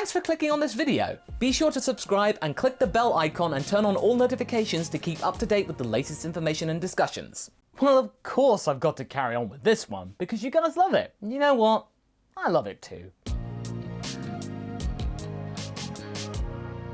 Thanks for clicking on this video. Be sure to subscribe and click the bell icon and turn on all notifications to keep up to date with the latest information and discussions. Well, of course I've got to carry on with this one, because you guys love it. You know what? I love it too.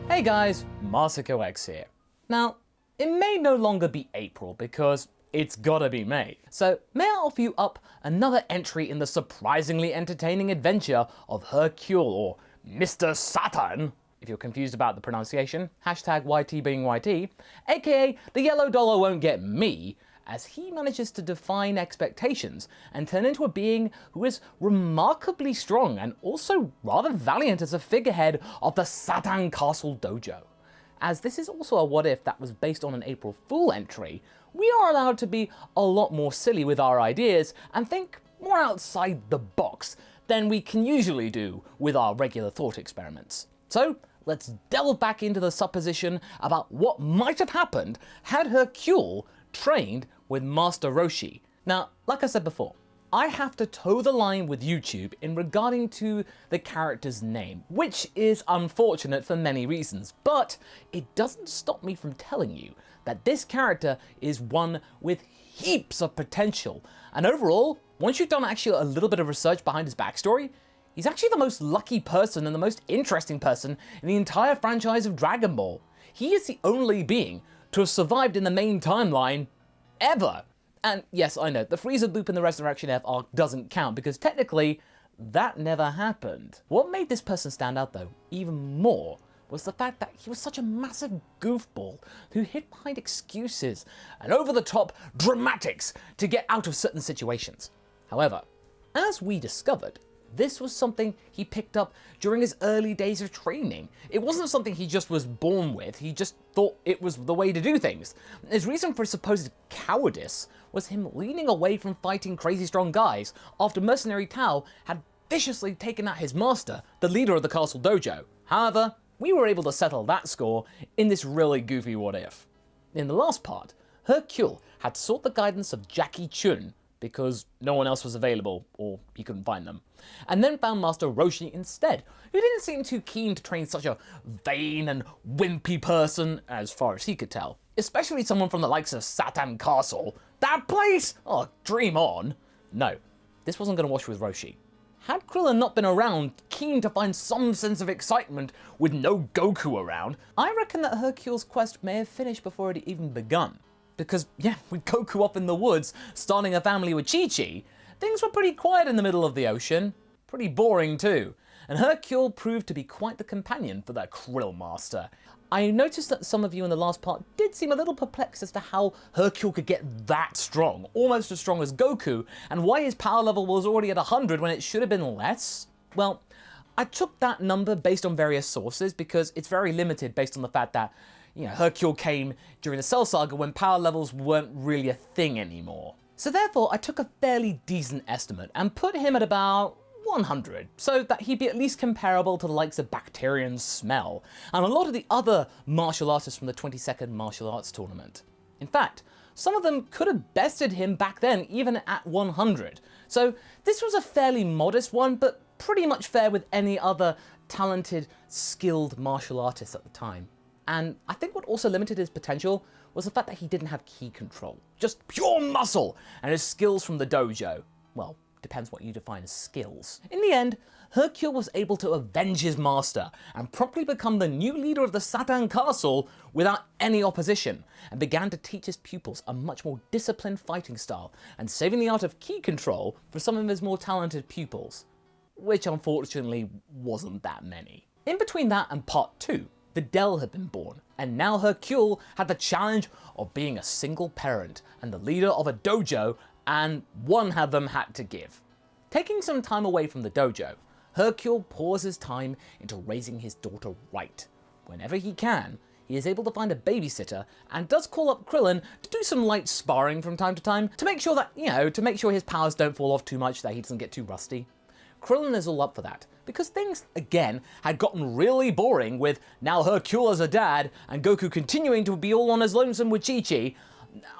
Hey guys, MasakoX here. Now, it may no longer be April because it's gotta be May. So may I offer you up another entry in the surprisingly entertaining adventure of Hercule, or Mr. Satan, if you're confused about the pronunciation, hashtag YT being YT, aka the yellow dollar won't get me, as he manages to define expectations and turn into a being who is remarkably strong and also rather valiant as a figurehead of the Satan Castle Dojo. As this is also a what if that was based on an April Fool entry, we are allowed to be a lot more silly with our ideas and think more outside the box than we can usually do with our regular thought experiments. So let's delve back into the supposition about what might have happened had Hercule trained with Master Roshi. Now, like I said before, I have to toe the line with YouTube in regarding to the character's name, which is unfortunate for many reasons, but it doesn't stop me from telling you that this character is one with heaps of potential, and overall, once you've done actually a little bit of research behind his backstory, he's actually the most lucky person and the most interesting person in the entire franchise of Dragon Ball. He is the only being to have survived in the main timeline ever. And yes, I know, the Frieza loop in the Resurrection F arc doesn't count because technically that never happened. What made this person stand out though, even more, was the fact that he was such a massive goofball who hid behind excuses and over-the-top dramatics to get out of certain situations. However, as we discovered, this was something he picked up during his early days of training. It wasn't something he just was born with, he just thought it was the way to do things. His reason for supposed cowardice was him leaning away from fighting crazy strong guys after Mercenary Tao had viciously taken out his master, the leader of the Castle Dojo. However, we were able to settle that score in this really goofy what if. In the last part, Hercule had sought the guidance of Jackie Chun because no one else was available, or he couldn't find them, and then found Master Roshi instead, who didn't seem too keen to train such a vain and wimpy person, as far as he could tell. Especially someone from the likes of Satan Castle. That place! Oh, dream on. No, this wasn't going to wash with Roshi. Had Krillin not been around, keen to find some sense of excitement with no Goku around, I reckon that Hercule's quest may have finished before it had even begun. Because, yeah, with Goku up in the woods, starting a family with Chi-Chi, things were pretty quiet in the middle of the ocean. Pretty boring too. And Hercule proved to be quite the companion for that Krill Master. I noticed that some of you in the last part did seem a little perplexed as to how Hercule could get that strong, almost as strong as Goku, and why his power level was already at 100 when it should have been less. Well, I took that number based on various sources because it's very limited based on the fact that Hercule came during the Cell Saga when power levels weren't really a thing anymore. So therefore, I took a fairly decent estimate and put him at about 100, so that he'd be at least comparable to the likes of Bacterian Smell, and a lot of the other martial artists from the 22nd Martial Arts Tournament. In fact, some of them could have bested him back then, even at 100. So this was a fairly modest one, but pretty much fair with any other talented, skilled martial artist at the time. And I think what also limited his potential was the fact that he didn't have ki control. Just pure muscle and his skills from the dojo. Well, depends what you define as skills. In the end, Hercule was able to avenge his master and promptly become the new leader of the Satan Castle without any opposition, and began to teach his pupils a much more disciplined fighting style and saving the art of ki control for some of his more talented pupils, which unfortunately wasn't that many. In between that and part 2, the Dell had been born, and now Hercule had the challenge of being a single parent and the leader of a dojo, and one of them had to give. Taking some time away from the dojo, Hercule pours his time into raising his daughter right. Whenever he can, he is able to find a babysitter and does call up Krillin to do some light sparring from time to time to make sure that, to make sure his powers don't fall off too much, that he doesn't get too rusty. Krillin is all up for that, because things, again, had gotten really boring with now Hercule as a dad and Goku continuing to be all on his lonesome with Chi-Chi,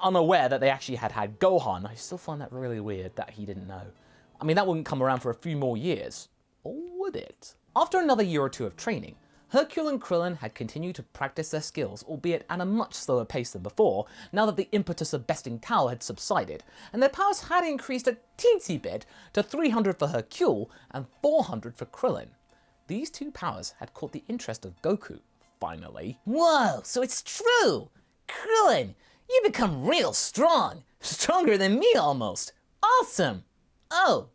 unaware that they actually had Gohan. I still find that really weird that he didn't know. I mean, that wouldn't come around for a few more years. Or would it? After another year or two of training, Hercule and Krillin had continued to practice their skills, albeit at a much slower pace than before, now that the impetus of besting Tao had subsided, and their powers had increased a teensy bit to 300 for Hercule and 400 for Krillin. These two powers had caught the interest of Goku, finally. Whoa, so it's true! Krillin, you become real strong! Stronger than me almost! Awesome! Oh!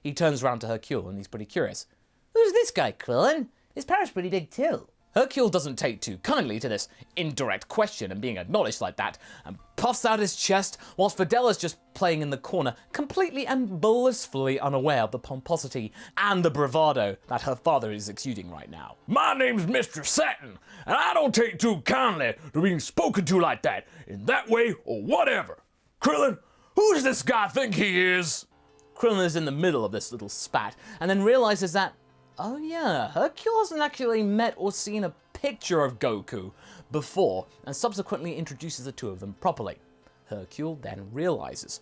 He turns around to Hercule and he's pretty curious. Who's this guy, Krillin? His power's pretty big too. Hercule doesn't take too kindly to this indirect question and being acknowledged like that, and puffs out his chest whilst Videl is just playing in the corner, completely and blissfully unaware of the pomposity and the bravado that her father is exuding right now. My name's Mr. Satin, and I don't take too kindly to being spoken to like that, in that way or whatever. Krillin, who does this guy think he is? Krillin is in the middle of this little spat, and then realizes that, oh yeah, Hercule hasn't actually met or seen a picture of Goku before, and subsequently introduces the two of them properly. Hercule then realizes,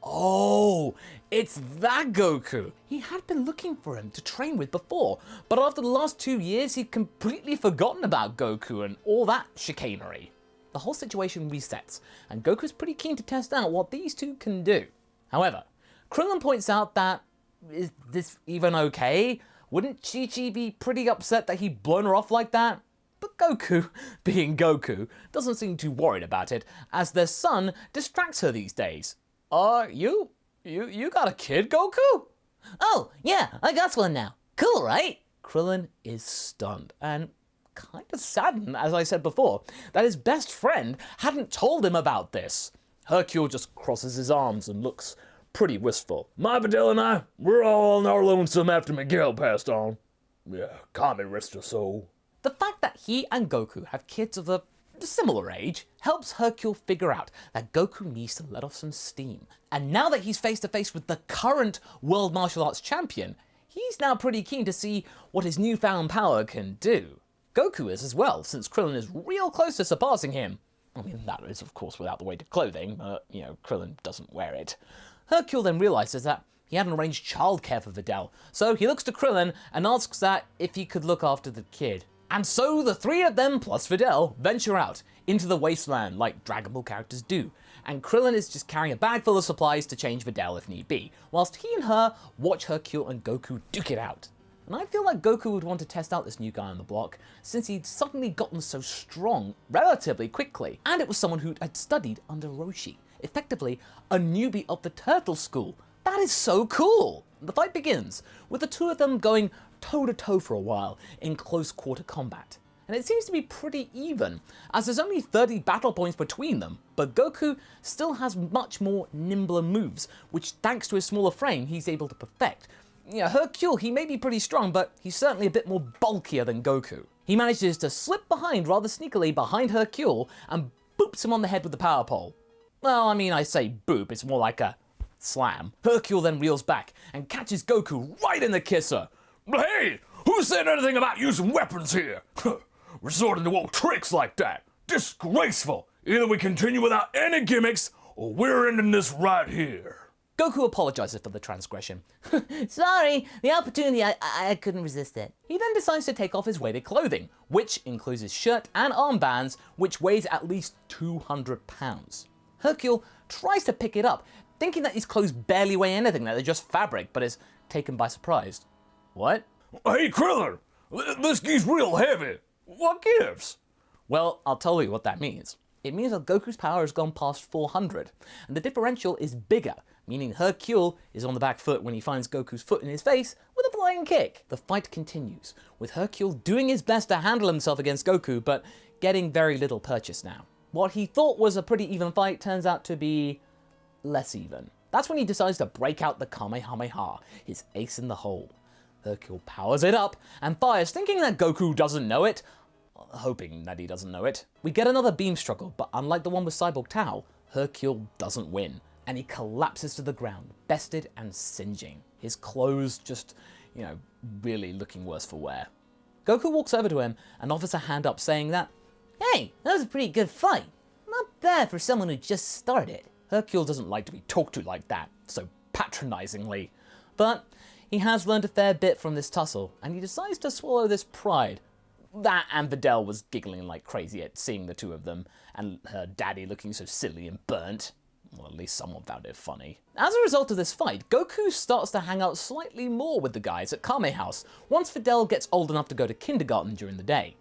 oh, it's that Goku! He had been looking for him to train with before, but after the last 2 years, he'd completely forgotten about Goku and all that chicanery. The whole situation resets, and Goku's pretty keen to test out what these two can do. However, Krillin points out that, is this even okay? Wouldn't Chi-Chi be pretty upset that he'd blown her off like that? But Goku, being Goku, doesn't seem too worried about it, as their son distracts her these days. You got a kid, Goku? Oh, yeah, I got one now. Cool, right? Krillin is stunned, and kind of saddened, as I said before, that his best friend hadn't told him about this. Hercule just crosses his arms and looks pretty wistful. My Videl and I, we're all on our lonesome after Miguel passed on. Yeah, calm rest her soul. The fact that he and Goku have kids of a similar age helps Hercule figure out that Goku needs to let off some steam. And now that he's face to face with the current World Martial Arts Champion, he's now pretty keen to see what his newfound power can do. Goku is as well, since Krillin is real close to surpassing him. I mean, that is of course without the weighted clothing, but, Krillin doesn't wear it. Hercule then realizes that he hadn't arranged childcare for Videl, so he looks to Krillin and asks that if he could look after the kid. And so the three of them plus Videl venture out into the wasteland like Dragon Ball characters do, and Krillin is just carrying a bag full of supplies to change Videl if need be, whilst he and her watch Hercule and Goku duke it out. And I feel like Goku would want to test out this new guy on the block, since he'd suddenly gotten so strong relatively quickly, and it was someone who had studied under Roshi. Effectively, a newbie of the Turtle School. That is so cool! The fight begins, with the two of them going toe-to-toe for a while in close-quarter combat. And it seems to be pretty even, as there's only 30 battle points between them, but Goku still has much more nimbler moves, which thanks to his smaller frame, he's able to perfect. Hercule, he may be pretty strong, but he's certainly a bit more bulkier than Goku. He manages to slip behind rather sneakily behind Hercule and boops him on the head with the power pole. Well, I mean, I say boop, it's more like a slam. Hercule then reels back and catches Goku right in the kisser. Hey, who said anything about using weapons here? Resorting to old tricks like that. Disgraceful. Either we continue without any gimmicks, or we're ending this right here. Goku apologizes for the transgression. Sorry, the opportunity, I couldn't resist it. He then decides to take off his weighted clothing, which includes his shirt and armbands, which weighs at least 200 pounds. Hercule tries to pick it up, thinking that his clothes barely weigh anything, that they're just fabric, but is taken by surprise. What? Hey, Krillin, this gee's real heavy. What gives? Well, I'll tell you what that means. It means that Goku's power has gone past 400, and the differential is bigger, meaning Hercule is on the back foot when he finds Goku's foot in his face with a flying kick. The fight continues, with Hercule doing his best to handle himself against Goku, but getting very little purchase now. What he thought was a pretty even fight turns out to be less even. That's when he decides to break out the Kamehameha, his ace in the hole. Hercule powers it up and fires, thinking that Goku doesn't know it, hoping that he doesn't know it. We get another beam struggle, but unlike the one with Cyborg Tao, Hercule doesn't win, and he collapses to the ground, bested and singeing. His clothes just, really looking worse for wear. Goku walks over to him and offers a hand up, saying that, "Hey, that was a pretty good fight. Not bad for someone who just started." Hercule doesn't like to be talked to like that, so patronizingly. But he has learned a fair bit from this tussle, and he decides to swallow this pride. That and Videl was giggling like crazy at seeing the two of them, and her daddy looking so silly and burnt. Well, at least someone found it funny. As a result of this fight, Goku starts to hang out slightly more with the guys at Kame House once Videl gets old enough to go to kindergarten during the day.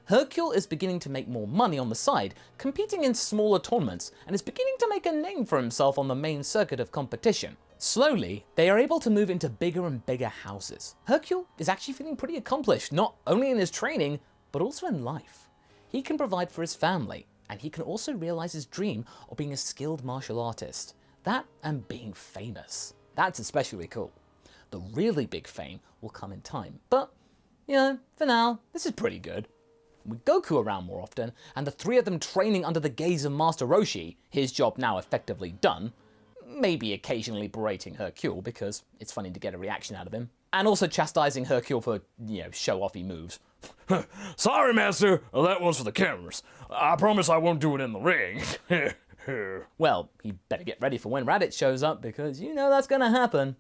Hercule is beginning to make more money on the side, competing in smaller tournaments, and is beginning to make a name for himself on the main circuit of competition. Slowly, they are able to move into bigger and bigger houses. Hercule is actually feeling pretty accomplished, not only in his training, but also in life. He can provide for his family, and he can also realize his dream of being a skilled martial artist. That and being famous. That's especially cool. The really big fame will come in time, but, you know, for now, this is pretty good. With Goku around more often, and the three of them training under the gaze of Master Roshi, his job now effectively done, maybe occasionally berating Hercule because it's funny to get a reaction out of him, and also chastising Hercule for, show-offy moves. Sorry, Master, that one's for the cameras. I promise I won't do it in the ring. Well, he better get ready for when Raditz shows up because you know that's gonna happen.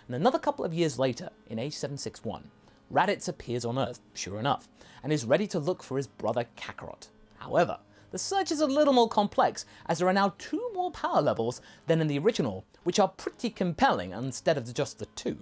And another couple of years later, in age 761, Raditz appears on Earth, sure enough, and is ready to look for his brother Kakarot. However, the search is a little more complex as there are now 2 more power levels than in the original, which are pretty compelling instead of just the 2.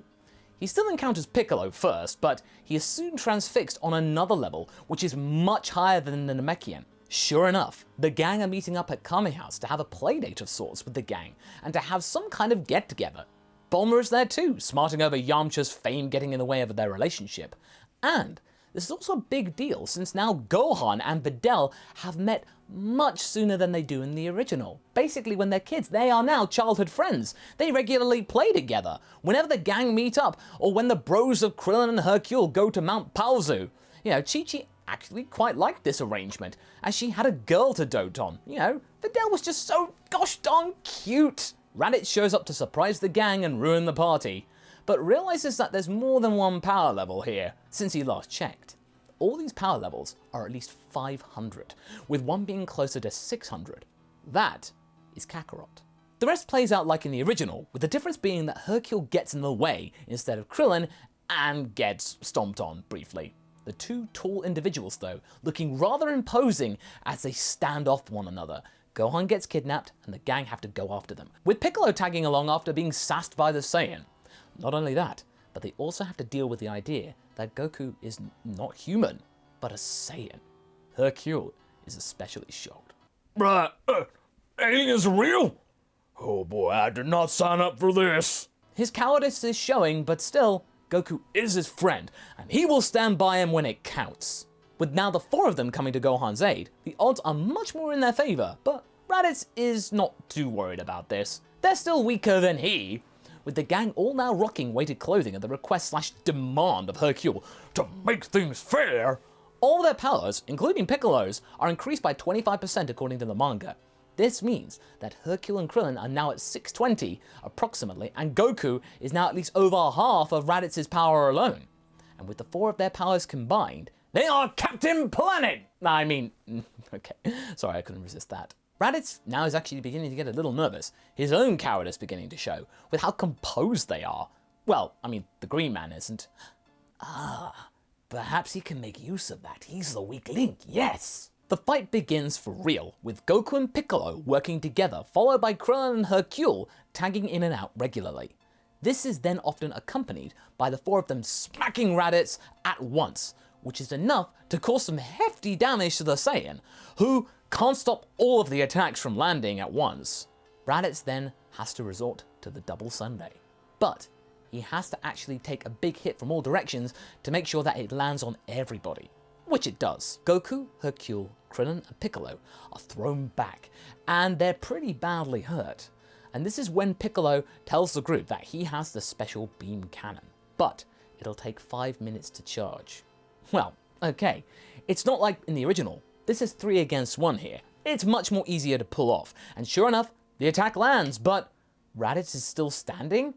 He still encounters Piccolo first, but he is soon transfixed on another level, which is much higher than the Namekian. Sure enough, the gang are meeting up at Kame House to have a playdate of sorts with the gang, and to have some kind of get-together. Bulma is there too, smarting over Yamcha's fame getting in the way of their relationship. And this is also a big deal since now Gohan and Videl have met much sooner than they do in the original. Basically, when they're kids, they are now childhood friends. They regularly play together, whenever the gang meet up, or when the bros of Krillin and Hercule go to Mount Paozu. Chi-Chi actually quite liked this arrangement, as she had a girl to dote on. Videl was just so gosh darn cute. Raditz shows up to surprise the gang and ruin the party, but realizes that there's more than one power level here, since he last checked. All these power levels are at least 500, with one being closer to 600. That is Kakarot. The rest plays out like in the original, with the difference being that Hercule gets in the way instead of Krillin, and gets stomped on briefly. The 2 tall individuals, though, looking rather imposing as they stand off one another. Gohan gets kidnapped, and the gang have to go after them, with Piccolo tagging along after being sassed by the Saiyan. Not only that, but they also have to deal with the idea that Goku is not human, but a Saiyan. Hercule is especially shocked. Bruh, aliens are real? Oh boy, I did not sign up for this. His cowardice is showing, but still, Goku is his friend, and he will stand by him when it counts. With now the 4 of them coming to Gohan's aid, the odds are much more in their favor, but Raditz is not too worried about this. They're still weaker than he, with the gang all now rocking weighted clothing at the request/demand of Hercule. To make things fair, all their powers, including Piccolo's, are increased by 25% according to the manga. This means that Hercule and Krillin are now at 620 approximately, and Goku is now at least over half of Raditz's power alone. And with the 4 of their powers combined, they are Captain Planet! Okay, sorry, I couldn't resist that. Raditz now is actually beginning to get a little nervous, his own cowardice beginning to show, with how composed they are. Well, the Green Man isn't. Perhaps he can make use of that. He's the weak link, yes! The fight begins for real, with Goku and Piccolo working together, followed by Krillin and Hercule tagging in and out regularly. This is then often accompanied by the 4 of them smacking Raditz at once, which is enough to cause some hefty damage to the Saiyan, who can't stop all of the attacks from landing at once. Raditz then has to resort to the double Sunday. But he has to actually take a big hit from all directions to make sure that it lands on everybody, which it does. Goku, Hercule, Krillin, and Piccolo are thrown back, and they're pretty badly hurt. And this is when Piccolo tells the group that he has the special beam cannon, but it'll take 5 minutes to charge. Well, okay, it's not like in the original. This is 3 against 1 here. It's much more easier to pull off, and sure enough, the attack lands, but Raditz is still standing?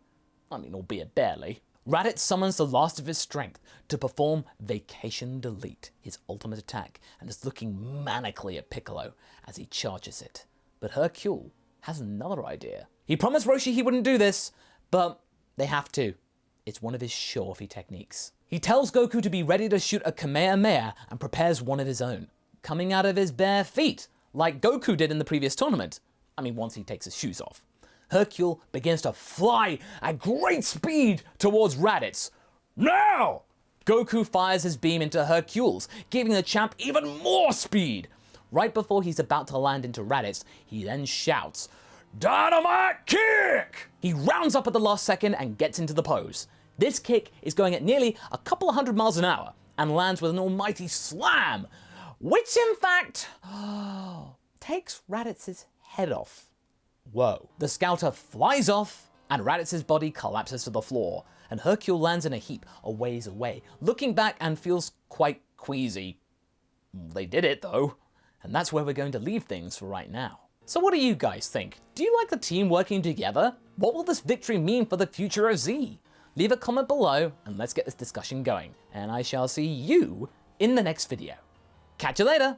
Albeit barely. Raditz summons the last of his strength to perform Vacation Delete, his ultimate attack, and is looking manically at Piccolo as he charges it. But Hercule has another idea. He promised Roshi he wouldn't do this, but they have to. It's one of his show-offy techniques. He tells Goku to be ready to shoot a Kamehameha and prepares one of his own, coming out of his bare feet, like Goku did in the previous tournament. I mean, once he takes his shoes off. Hercule begins to fly at great speed towards Raditz. Now! Goku fires his beam into Hercule's, giving the champ even more speed. Right before he's about to land into Raditz, he then shouts, Dynamite kick! He rounds up at the last second and gets into the pose. This kick is going at nearly a couple of 100 miles an hour and lands with an almighty slam, which in fact takes Raditz's head off. Whoa. The scouter flies off and Raditz's body collapses to the floor, and Hercule lands in a heap a ways away, looking back and feels quite queasy. They did it though, and that's where we're going to leave things for right now. So what do you guys think? Do you like the team working together? What will this victory mean for the future of Z? Leave a comment below and let's get this discussion going, and I shall see you in the next video. Catch you later!